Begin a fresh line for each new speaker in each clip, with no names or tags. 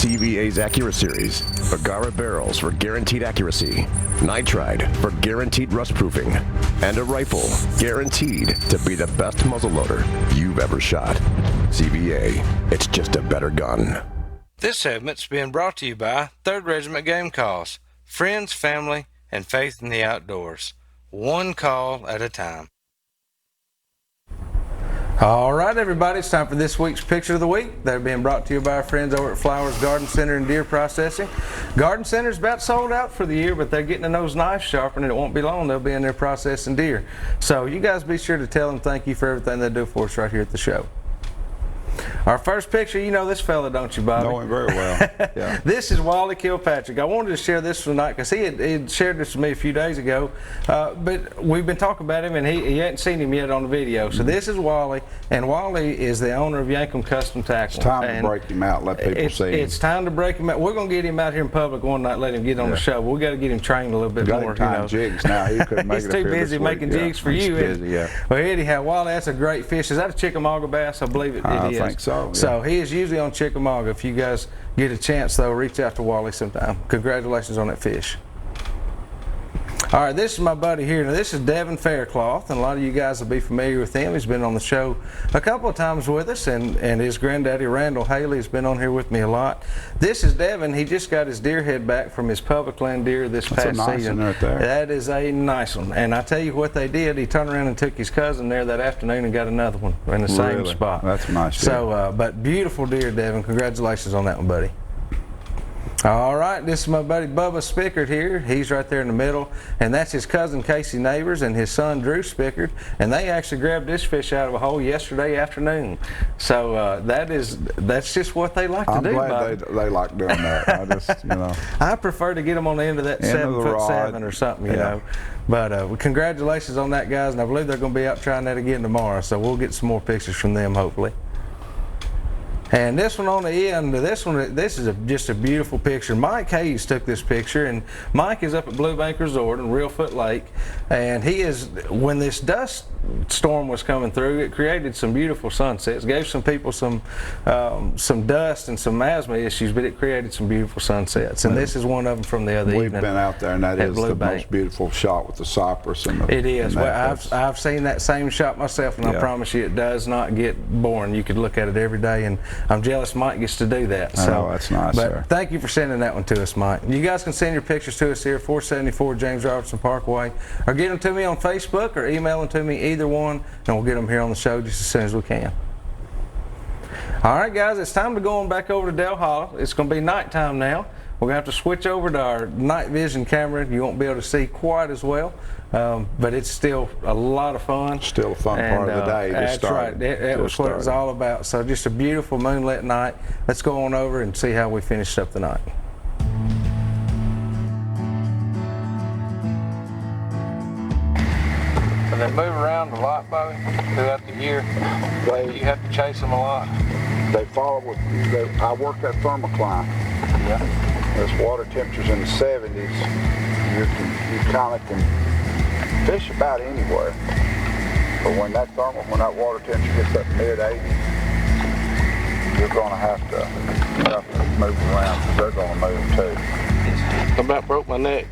CVA's AccuraSeries, Agara barrels for guaranteed accuracy, nitride for guaranteed rust proofing, and a rifle guaranteed to be the best muzzleloader you've ever shot. CVA, it's just a better gun.
This segment's being brought to you by 3rd Regiment Game Calls. Friends, family, and faith in the outdoors. One call at a time. All right, everybody, it's time for this week's Picture of the Week. They're being brought to you by our friends over at Flowers Garden Center and Deer Processing. Garden Center's about sold out for the year, but they're getting those knives sharpened, and it won't be long they'll be in there processing deer. So you guys be sure to tell them thank you for everything they do for us right here at the show. Our first picture, you know this fella, don't you, Bobby?
Know him very well. Yeah.
This is Wally Kilpatrick. I wanted to share this tonight because he had shared this with me a few days ago, but we've been talking about him, and he hadn't seen him yet on the video. So this is Wally, and Wally is the owner of Yankem Custom Tackle.
It's time to break him out, let people see him.
It's time to break him out. We're going to get him out here in public one night, let him get on the show. But we got to get him trained a little bit more.
Jigs now. He couldn't make
He's
it
too busy making jigs for you.
He's busy, yeah.
Well, anyhow, Wally, that's a great fish. Is that a Chickamauga bass? I believe it is.
I think so. Yeah.
So he is usually on Chickamauga. If you guys get a chance, though, reach out to Wally sometime. Congratulations on that fish. All right, this is my buddy here. Now, this is Devin Faircloth, and a lot of you guys will be familiar with him. He's been on the show a couple of times with us, and his granddaddy, Randall Haley, has been on here with me a lot. This is Devin. He just got his deer head back from his public land deer this past season.
That's a nice one right there.
That is a nice one. And I tell you what they did. He turned around and took his cousin there that afternoon and got another one in the same spot.
That's a nice deer.
So, but beautiful deer, Devin. Congratulations on that one, buddy. All right, this is my buddy Bubba Spickard here. He's right there in the middle, and that's his cousin Casey Neighbors and his son Drew Spickard, and they actually grabbed this fish out of a hole yesterday afternoon. So that's just what they like to do.
I'm glad they like doing that. I just,
I prefer to get them on the end of that 7'7" or something, you know. But congratulations on that, guys, and I believe they're going to be out trying that again tomorrow. So we'll get some more pictures from them, hopefully. And this one on the end, this is just a beautiful picture. Mike Hayes took this picture, and Mike is up at Blue Bank Resort in Reelfoot Lake, and when this dust storm was coming through, it created some beautiful sunsets, gave some people some dust and some asthma issues, but it created some beautiful sunsets, and this is one of them from the other evening.
We've been out there, and that is the most beautiful shot with the cypress.
It is. Well, I've seen that same shot myself, and I promise you it does not get boring. You could look at it every day, and I'm jealous Mike gets to do that.
So that's nice.
But thank you for sending that one to us, Mike. You guys can send your pictures to us here, 474 James Robertson Parkway, or get them to me on Facebook or email them to me, either one, and we'll get them here on the show just as soon as we can. All right, guys, it's time to go on back over to Dale Hollow. It's going to be nighttime now. We're going to have to switch over to our night vision camera. You won't be able to see quite as well, but it's still a lot of fun.
Still a fun part of the day.
That's right. That was what it was all about. So just a beautiful moonlit night. Let's go on over and see how we finished up the night. And they move around a lot, Bobby, throughout the year. You have to chase them a lot.
They follow I work that thermocline.
Yeah.
This water temperature's in the 70s. You kind of can fish about anywhere. But when that water temperature gets up mid-80s, you're going to have to move around because they're going to move too.
I about broke my neck.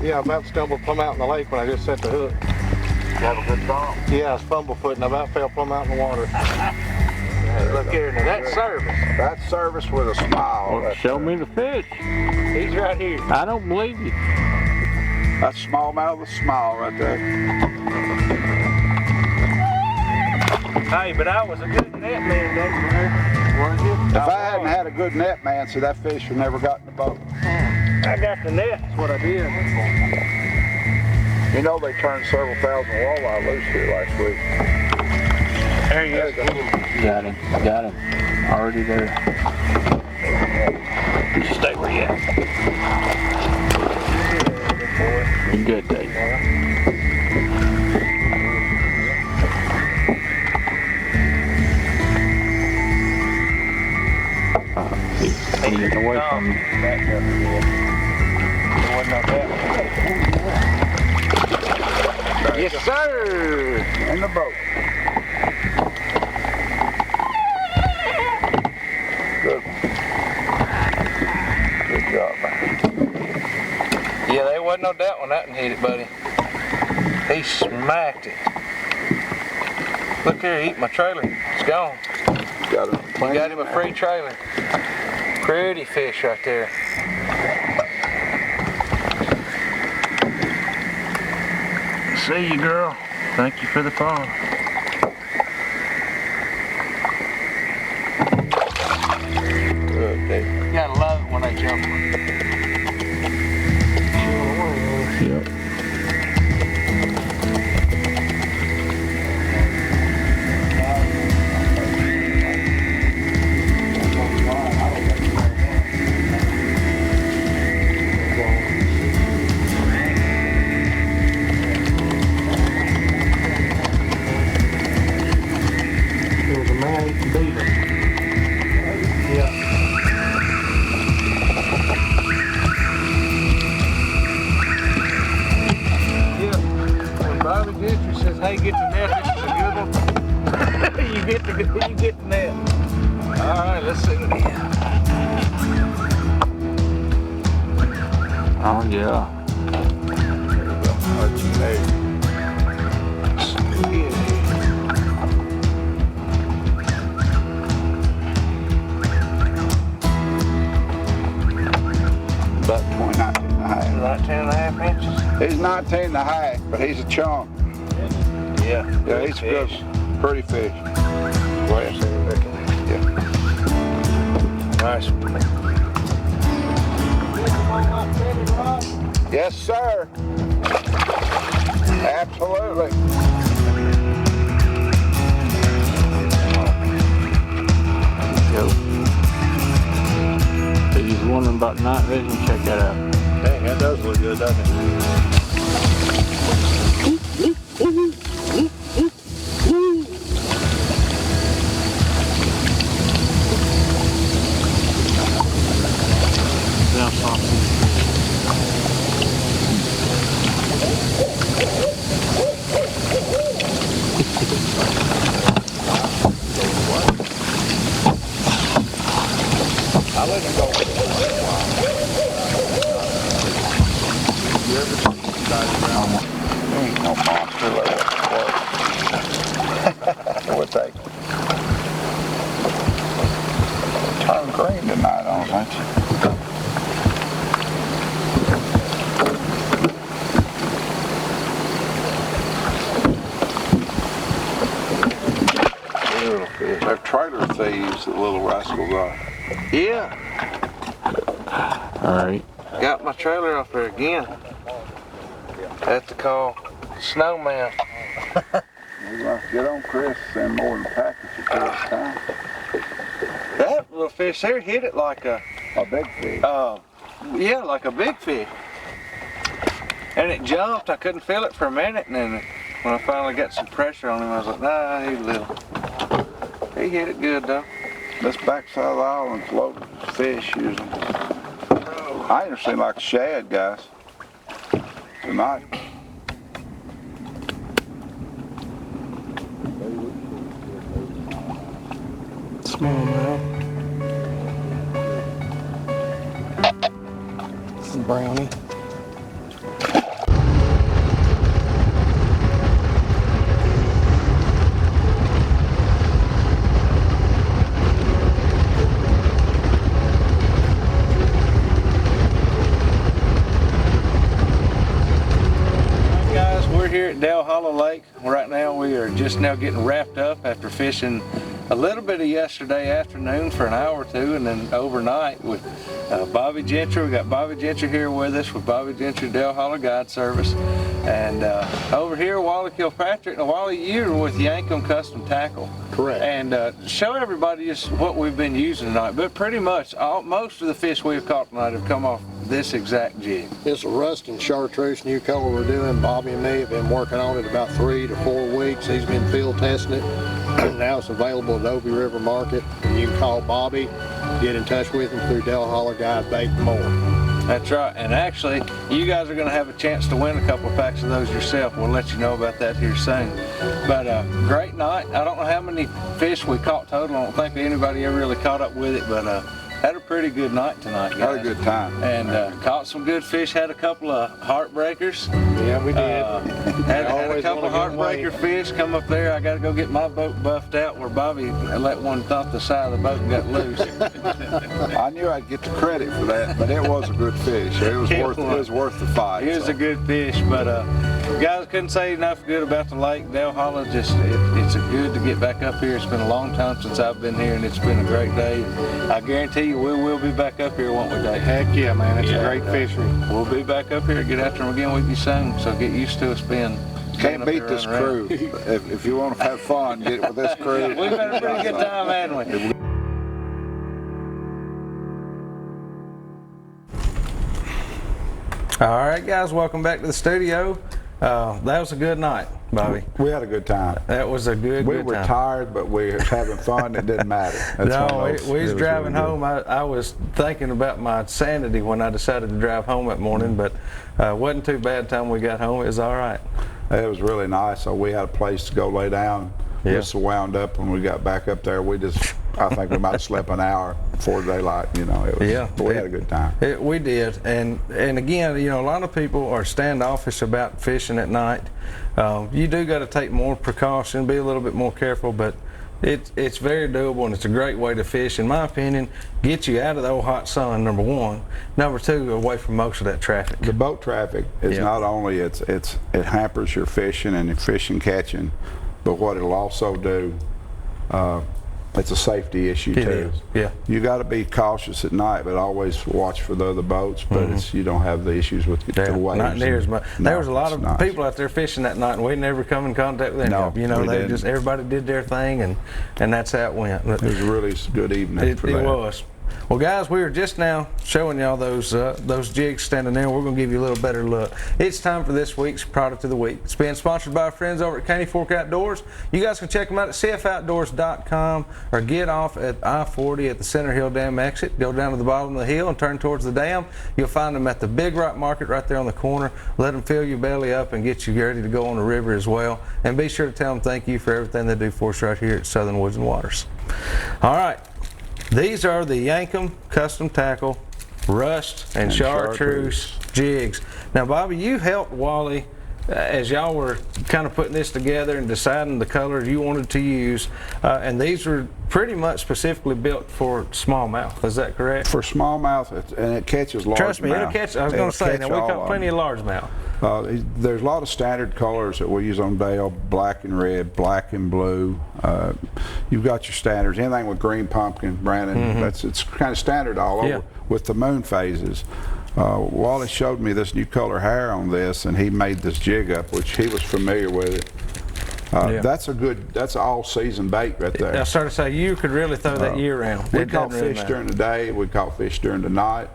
Yeah, I about stumbled plumb out in the lake when I just set the hook.
You have a good thumb?
Yeah, I was fumble footing. I about fell plumb out in the water.
Hey, look here, now that's service.
That's service with a smile.
Well, show me the fish.
He's right here.
I don't believe you.
That's smallmouth with a smile right there.
Hey, but I was a good net man that
If I hadn't had a good net man, so that fish would never got in the boat.
I got the net, that's what I did.
You know they turned several thousand walleye loose here last week.
There he is.
Got him. Already there. Just stay where you at. Good day. He's away from me.
Yes, sir.
In the boat. Good.
wasn't no doubt when that one hit it, buddy. He smacked it. Look here, he eat my trailer. It's gone. Got him a free trailer. Pretty fish right there. See you, girl. Thank you for the phone. Good, dude. You gotta love it when they jump.
Yep.
Bobby Gentry says, "Hey, get the net. This is a good one." you get the net. All right, let's see it again.
Oh yeah.
About 19 and a half.
19 and a half inches.
He's 19 and a half, but he's a chunk.
Yeah.
Yeah, he's a good, pretty fish.
Well,
Yeah.
nice.
Yes, sir. Absolutely.
Go. If you're wondering about night vision, check that out.
Dang, that does look good, doesn't it?
Down something.
I'll let him go. There ain't no monster like that. We'll take it. Turn green tonight on, ain't you? Little fish. They're trailer thieves, the little rascals are.
Yeah.
All right.
Got my trailer off there again. Have to call Snowman.
We're going to get on Chris, send more than a package at this time.
That little fish there hit it like a
big fish.
yeah, like a big fish. And it jumped. I couldn't feel it for a minute, and then when I finally got some pressure on him, I was like, nah, he's little. He hit it good though.
This backside of the island's loaded with fish usually. I ain't seen like a shad, guys. Tonight.
Smallmouth. Brownie.
Here at Dale Hollow Lake. Right now we are just now getting wrapped up after fishing a little bit of yesterday afternoon for an hour or two, and then overnight with Bobby Gentry. We got Bobby Gentry here with us with Bobby Gentry Dale Hollow Guide Service, and over here Wally Kilpatrick. Now Wally, you're with Yankem Custom Tackle.
Correct.
And show everybody just what we've been using tonight. But pretty much most of the fish we've caught tonight have come off this exact jig.
It's a rust and chartreuse new color we're doing. Bobby and me have been working on it about 3 to 4 weeks. He's been field testing it. Now it's available at Obie River Market. And you can call Bobby, get in touch with him through Dale Hollow Guide Bait and More.
That's right, and actually, you guys are going to have a chance to win a couple of packs of those yourself. We'll let you know about that here soon. But great night. I don't know how many fish we caught total. I don't think anybody ever really caught up with it, but Had a pretty good night tonight, guys.
Had a good time.
And caught some good fish. Had a couple of heartbreakers.
Yeah, we did.
Had a couple of heartbreaker fish come up there. I got to go get my boat buffed out where Bobby let one thump the side of the boat and got loose.
I knew I'd get the credit for that, but it was a good fish. It was worth the fight.
It was a good fish, but guys, couldn't say enough good about the lake. Dale Hollow, just it's good to get back up here. It's been a long time since I've been here, and it's been a great day. I guarantee you we will be back up here, won't we, Dave?
Heck yeah, man. It's a great fishery.
We'll be back up here, get after them again with you soon, so get used to us being.
Can't beat this crew. If you want to have fun, get it with this crew.
We've had a pretty good time, haven't we? All right, guys, welcome back to the studio. That was a good night, Bobby.
We had a good time.
That was a good time.
We were tired, but we were having fun. It didn't matter.
We was driving home. I was thinking about my sanity when I decided to drive home that morning, but wasn't too bad time we got home. It was all right.
It was really nice. So we had a place to go lay down.
Yeah.
Just wound up when we got back up there. I think we might have slept an hour before daylight. You know, it was, but we had a good time.
We did, and again, you know, a lot of people are standoffish about fishing at night. You do got to take more precaution, be a little bit more careful, but it's very doable, and it's a great way to fish, in my opinion. Get you out of the old hot sun, number one. Number two, away from most of that traffic.
The boat traffic is not only it hampers your fishing and your fishing catching, but what it'll also do, it's a safety issue too.
It is, yeah.
You got to be cautious at night, but always watch for the other boats. But you don't have the issues with the waves.
Not near as much. There was a lot of people out there fishing that night, and we never come in contact with them. You know, they just everybody did their thing, and that's how it went.
It was a really good evening for that.
It was. Well, guys, we were just now showing y'all those jigs standing there. We're going to give you a little better look. It's time for this week's Product of the Week. It's being sponsored by our friends over at Caney Fork Outdoors. You guys can check them out at cfoutdoors.com or get off at I-40 at the Center Hill Dam exit. Go down to the bottom of the hill and turn towards the dam. You'll find them at the Big Rock Market right there on the corner. Let them fill your belly up and get you ready to go on the river as well. And be sure to tell them thank you for everything they do for us right here at Southern Woods and Waters. All right. These are the Yankem Custom Tackle Rust and Chartreuse jigs. Now, Bobby, you helped Wally as y'all were kind of putting this together and deciding the colors you wanted to use, and these were pretty much specifically built for smallmouth. Is that correct?
For smallmouth, and it catches largemouth.
Trust me, it'll catch. I was going to say, now we caught plenty of largemouth.
There's a lot of standard colors that we use on Dale: black and red, black and blue. You've got your standards. Anything with green pumpkin, Brandon, it's kind of standard all over with the moon phases. Wally showed me this new color hair on this, and he made this jig up, which he was familiar with it. That's an all-season bait right there.
I started to say, you could really throw that year round.
We caught fish during the day. We caught fish during the night.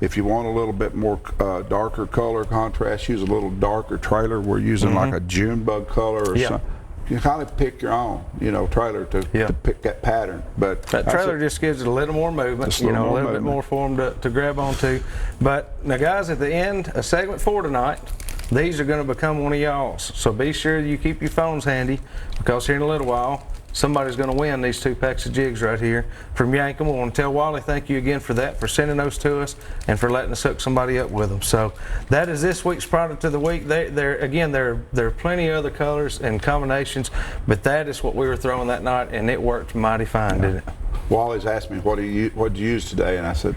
If you want a little bit more darker color contrast, use a little darker trailer. We're using like a June bug color or something. You kind of pick your own, trailer to pick that pattern. But
that trailer just gives it a little more movement, a little bit more for them to grab onto. But now, guys, at the end of segment 4 tonight, these are going to become one of y'all's. So be sure you keep your phones handy, because here in a little while, somebody's going to win these 2 packs of jigs right here from Yankem. I want to tell Wally thank you again for that, for sending those to us, and for letting us hook somebody up with them. So that is this week's Product of the Week. There are plenty of other colors and combinations, but that is what we were throwing that night, and it worked mighty fine, didn't it?
Wally's asked me, what did you use today? And I said,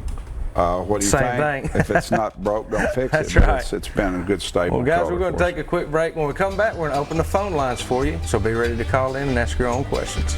what do you
Same
think? If it's not broke, don't fix it.
That's right.
It's been a good staple.
Well, guys, we're going to take a quick break. When we come back, we're going to open the phone lines for you. So be ready to call in and ask your own questions.